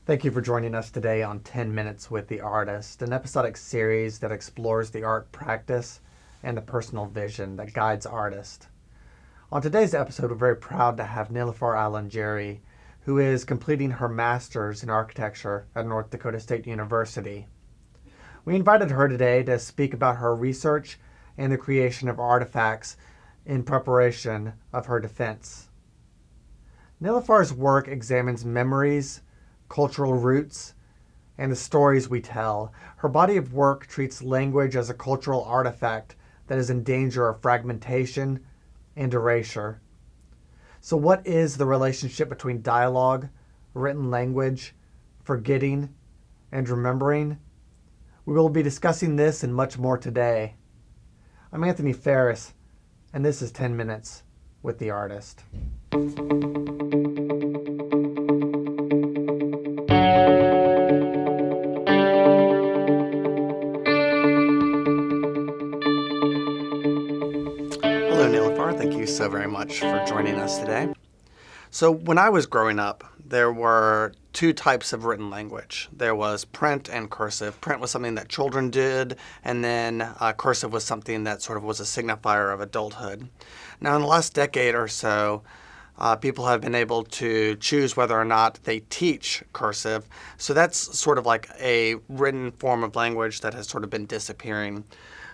Thank you for joining us today on 10 Minutes with the Artist, an episodic series that explores the art practice and the personal vision that guides artists. On today's episode, we're very proud to have Niloufar Alenjery, who is completing her master's in architecture at North Dakota State University. We invited her today to speak about her research and the creation of artifacts in preparation of her defense. Niloufar's work examines memories, cultural roots, and the stories we tell. Her body of work treats language as a cultural artifact that is in danger of fragmentation and erasure. So what is the relationship between dialogue, written language, forgetting, and remembering? We will be discussing this and much more today. I'm Anthony Ferris, and this is 10 Minutes with the Artist. Hello, Niloufar. Thank you so very much for joining us today. So when I was growing up, there were two types of written language. There was print and cursive. Print was something that children did, and then cursive was something that sort of was a signifier of adulthood. Now, in the last decade or so, people have been able to choose whether or not they teach cursive. So that's sort of like a written form of language that has sort of been disappearing.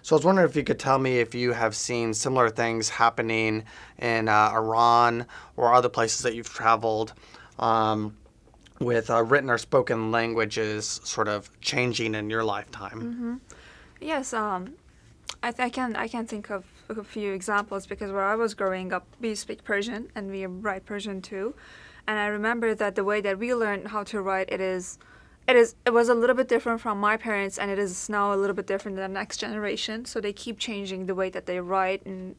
So I was wondering if you could tell me if you have seen similar things happening in Iran or other places that you've traveled with written or spoken languages sort of changing in your lifetime. Mm-hmm. Yes, I can think of a few examples because where I was growing up, we speak Persian and we write Persian too. And I remember that the way that we learned how to write it was a little bit different from my parents, and it is now a little bit different than the next generation. So they keep changing the way that they write, and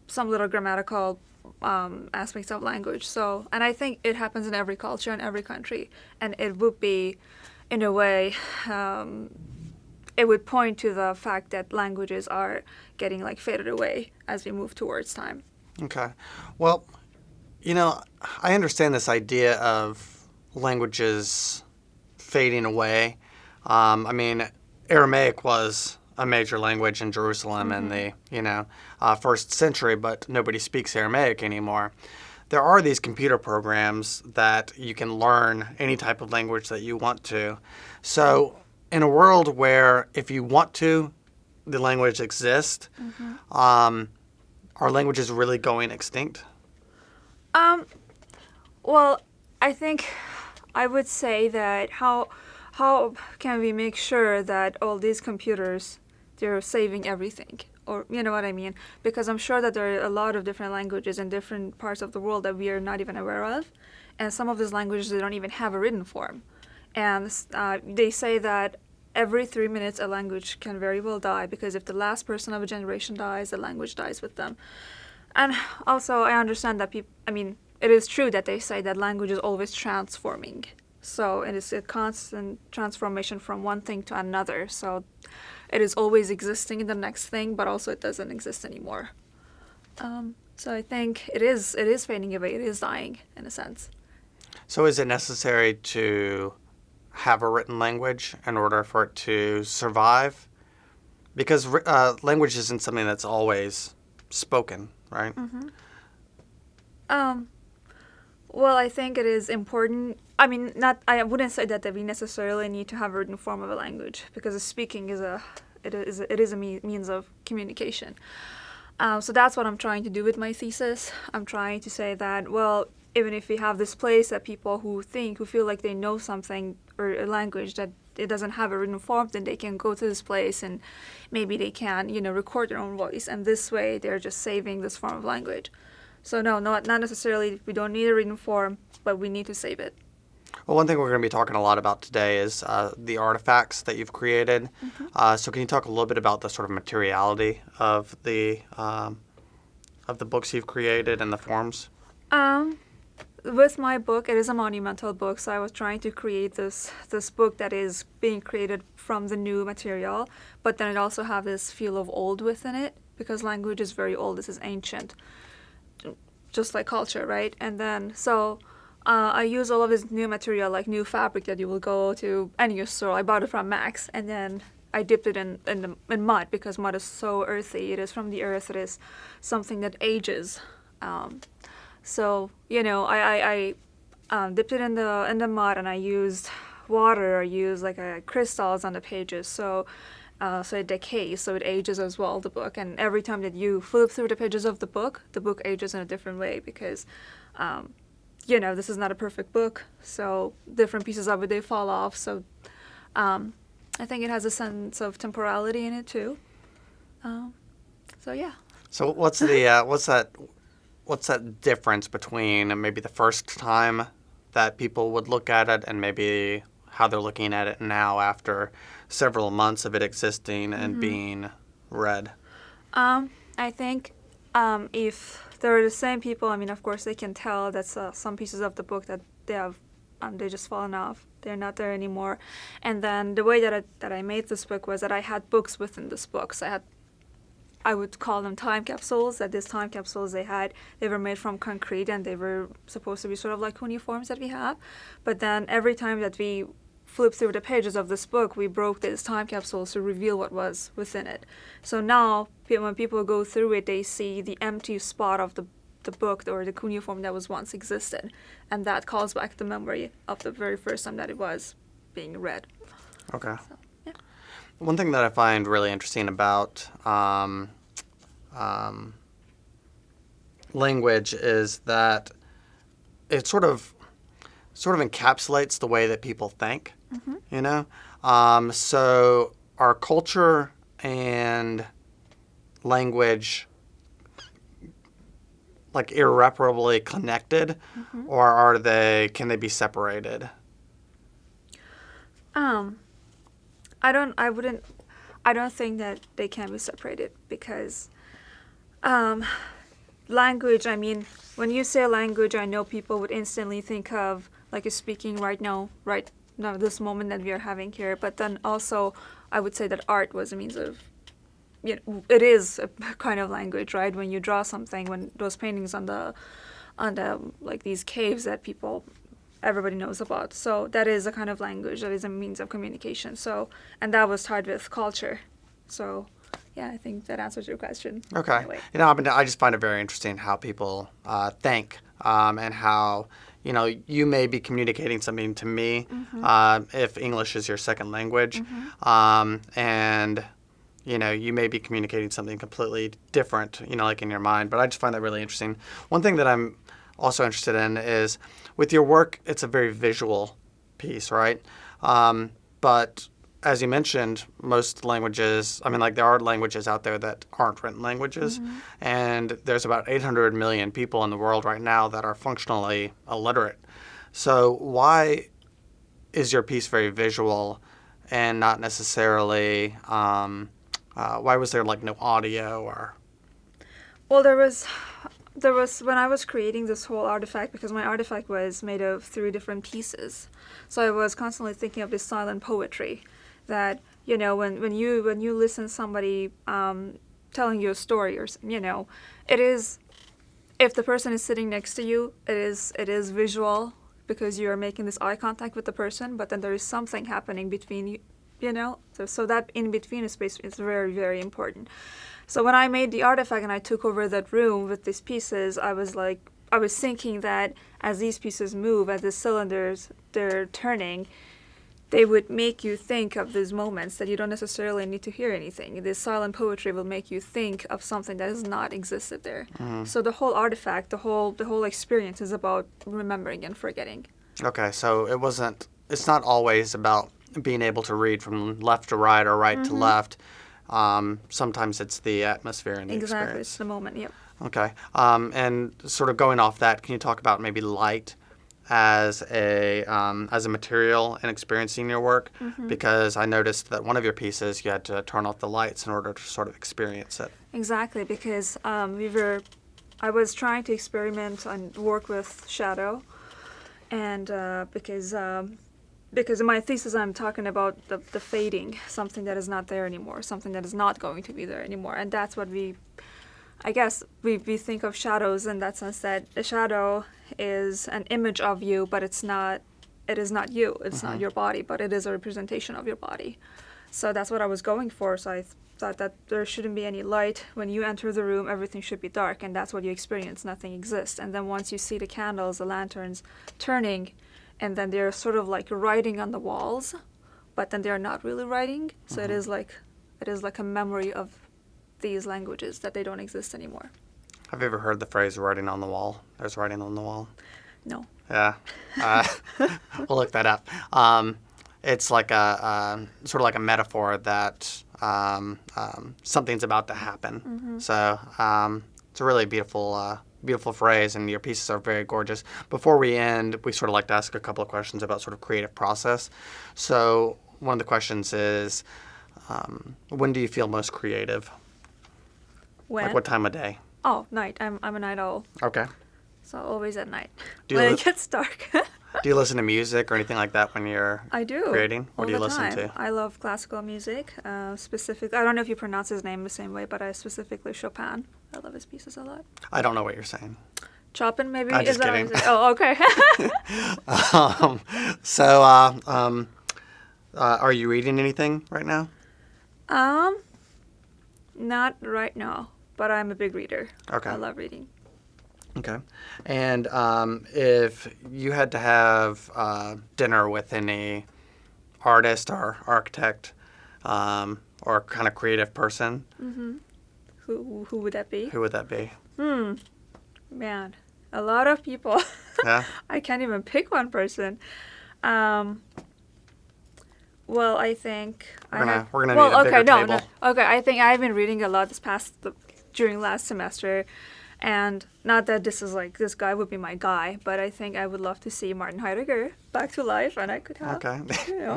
some little grammatical aspects of language. So, and I think it happens in every culture in every country, and it would be, in a way, it would point to the fact that languages are getting faded away as we move towards time. Okay, well, I understand this idea of languages fading away. Aramaic was a major language in Jerusalem in the first century, but nobody speaks Aramaic anymore. There are these computer programs that you can learn any type of language that you want to. So in a world where if you want to, the language exists, are languages really going extinct? Well, I think I would say that how can we make sure that all these computers, they're saving everything? Or, you know what I mean? Because I'm sure that there are a lot of different languages in different parts of the world that we are not even aware of. And some of these languages, they don't even have a written form. And they say that every 3 minutes a language can very well die, because if the last person of a generation dies, the language dies with them. And also, I understand that it is true that they say that language is always transforming. So it is a constant transformation from one thing to another. So it is always existing in the next thing, but also it doesn't exist anymore. So I think it is fading away. It is dying in a sense. So is it necessary to have a written language in order for it to survive? Because language isn't something that's always spoken, right? Mm-hmm. Well, I think it is important. I wouldn't say that we necessarily need to have a written form of a language, because speaking is a means of communication. So that's what I'm trying to do with my thesis. I'm trying to say that, well, even if we have this place that people who feel like they know something or a language that it doesn't have a written form, then they can go to this place and maybe they can, record their own voice. And this way they're just saving this form of language. So no, not necessarily. We don't need a written form, but we need to save it. Well, one thing we're going to be talking a lot about today is the artifacts that you've created. So can you talk a little bit about the sort of materiality of the books you've created and the forms? With my book, it is a monumental book, so I was trying to create this book that is being created from the new material, but then it also have this feel of old within it, because language is very old. This is ancient, just like culture, right? And then, so I use all of this new material, like new fabric that you will go to any store. I bought it from Max, and then I dipped it in mud because mud is so earthy. It is from the earth. It is something that ages. So I dipped it in the mud, and I used water. I used crystals on the pages, so it decays, so it ages as well, the book. And every time that you flip through the pages of the book ages in a different way because this is not a perfect book, so different pieces of it, they fall off. So I think it has a sense of temporality in it too. So yeah. So what's the what's that difference between maybe the first time that people would look at it and maybe how they're looking at it now after several months of it existing and being read? I think if they're the same people, I mean, of course, they can tell that some pieces of the book that they just fallen off. They're not there anymore. And then the way that I made this book was that I had books within this book. So I would call them time capsules. That these time capsules they were made from concrete, and they were supposed to be sort of like uniforms that we have. But then every time that we flipped through the pages of this book, we broke these time capsules to reveal what was within it. So now when people go through it, they see the empty spot of the book or the cuneiform that was once existed, and that calls back the memory of the very first time that it was being read. Okay. So, yeah. One thing that I find really interesting about language is that it sort of encapsulates the way that people think. So are culture and language like irreparably connected, or can they be separated? I don't think that they can be separated because language, I mean, when you say language, I know people would instantly think of like you're speaking right now, this moment that we are having here. But then also, I would say that art was a means of, it is a kind of language, right? When you draw something, when those paintings on the like these caves that everybody knows about. So that is a kind of language, that is a means of communication. So, and that was tied with culture. So, yeah, I think that answers your question. Okay. Anyway. I just find it very interesting how people think, and how, you may be communicating something to me if English is your second language, and you may be communicating something completely different, like in your mind. But I just find that really interesting. One thing that I'm also interested in is with your work, it's a very visual piece, right? But as you mentioned, most languages, there are languages out there that aren't written languages. And there's about 800 million people in the world right now that are functionally illiterate. So why is your piece very visual and not necessarily... why was there no audio or? Well, there was when I was creating this whole artifact, because my artifact was made of 3 different pieces. So I was constantly thinking of this silent poetry that, when you listen to somebody telling you a story, or it is, if the person is sitting next to you, it is visual because you are making this eye contact with the person, but then there is something happening between you. So that in-between space is very, very important. So when I made the artifact and I took over that room with these pieces, I was thinking that as these pieces move, as the cylinders, they're turning, they would make you think of these moments that you don't necessarily need to hear anything. This silent poetry will make you think of something that has not existed there. So the whole artifact, the whole experience is about remembering and forgetting. Okay, so it's not always about being able to read from left to right or right to left. Sometimes it's the atmosphere and the experience. Exactly, it's the moment, yep. Okay. And sort of going off that, can you talk about maybe light as a material in experiencing your work? Because I noticed that one of your pieces, you had to turn off the lights in order to sort of experience it. Exactly, because I was trying to experiment and work with shadow, and because in my thesis I'm talking about the fading, something that is not there anymore, something that is not going to be there anymore, and that's what we I guess we think of shadows in that sense that a shadow is an image of you, but it is not you. It's not your body, but it is a representation of your body. So that's what I was going for. So I thought that there shouldn't be any light. When you enter the room, everything should be dark, and that's what you experience. Nothing exists. And then once you see the candles, the lanterns turning, and then they're sort of like writing on the walls, but then they're not really writing. So it is like a memory of these languages that they don't exist anymore. Have you ever heard the phrase "writing on the wall"? There's writing on the wall. No. Yeah, we'll look that up. It's like a sort of like a metaphor that something's about to happen. So it's a really beautiful phrase, and your pieces are very gorgeous. Before we end, we sort of like to ask a couple of questions about sort of creative process. So one of the questions is, when do you feel most creative? When? Like what time of day? Oh, night. I'm a night owl. Okay. So always at night. When it gets dark. Do you listen to music or anything like that when you're I do. creating? What do you listen to? I love classical music. Specifically, I don't know if you pronounce his name the same way, but I specifically Chopin. I love his pieces a lot. I don't know what you're saying. Chopin, maybe? I'm just kidding. Oh, okay. Are you reading anything right now? Not right now, but I'm a big reader. Okay. I love reading. Okay. And if you had to have dinner with any artist or architect or kind of creative person, Who would that be? who would that be? Man, a lot of people. Yeah? I can't even pick one person. Well, I think We're gonna need a bigger table. Okay, I think I've been reading a lot during last semester, and not that this guy would be my guy, but I think I would love to see Martin Heidegger back to life, and I could have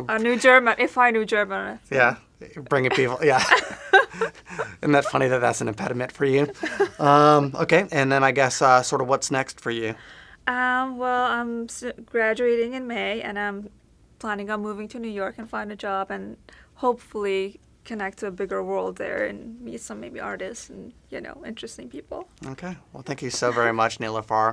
a new German if I knew German. Yeah, bringing people. Yeah, isn't that funny that that's an impediment for you? Okay, and then I guess sort of what's next for you? Well, I'm graduating in May, and I'm planning on moving to New York and find a job and hopefully connect to a bigger world there and meet some maybe artists and, interesting people. Okay. Well, thank you so very much, Niloufar.